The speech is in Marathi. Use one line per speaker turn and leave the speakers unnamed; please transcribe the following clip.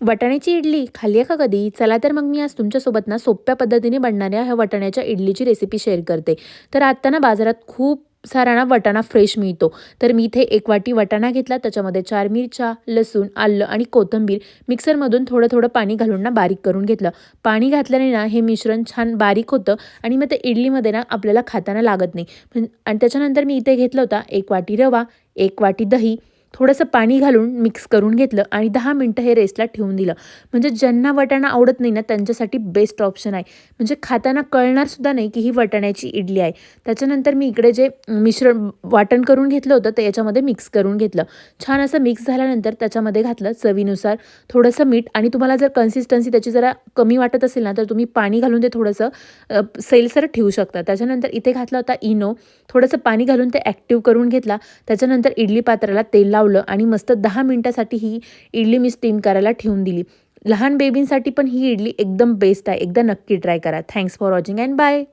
वाटाण्याची इडली खाल्ली आहे का कधी? चला तर मग मी आज तुमच्यासोबत ना सोप्या पद्धतीने बनणाऱ्या ह्या वाटाण्याच्या इडलीची रेसिपी शेअर करते. तर आता ना बाजारात खूप सारा ना वाटाणा फ्रेश मिळतो. तर मी इथे 1 वाटी वाटाणा घेतला, त्याच्यामध्ये 4 मिरच्या, लसूण, आलं आणि कोथिंबीर मिक्सरमधून थोडं-थोडं पाणी घालून ना बारीक करून घेतलं. पाणी घातल्याने ना हे मिश्रण छान बारीक होतं आणि मग ते इडलीमध्ये ना आपल्याला खाताना लागत नाही. आणि त्याच्यानंतर मी इथे घेतला होता 1 वाटी रवा, 1 वाटी दही, थोडंसं पाणी घालून मिक्स करून घेतलं आणि 10 मिनिटं हे रेस्टला ठेवून दिलं. म्हणजे ज्यांना वाटाणा आवडत नाही ना, त्यांच्यासाठी बेस्ट ऑप्शन आहे. म्हणजे खाताना कळणारसुद्धा नाही की ही वाटाण्याची इडली आहे. त्याच्यानंतर मी इकडे जे मिश्रण वाटण करून घेतलं होतं, ते याच्यामध्ये मिक्स करून घेतलं. छान असं मिक्स झाल्यानंतर त्याच्यामध्ये घातलं चवीनुसार थोडंसं मीठ आणि तुम्हाला जर कन्सिस्टन्सी त्याची जरा कमी वाटत असेल ना, तर तुम्ही पाणी घालून ते थोडंसं सैलसर ठेवू शकता. त्याच्यानंतर इथे घातला होता इनो, थोडंसं पाणी घालून ते ॲक्टिव्ह करून घेतला. त्याच्यानंतर इडली पात्राला तेल लावलं आणि मस्त 10 मिनिटासाठी ही इडली मी स्टीम करायला ठेवून दिली. लहान बेबींसाठी पण ही इडली एकदम बेस्ट आहे. एकदा नक्की ट्राय करा. Thanks for watching and bye.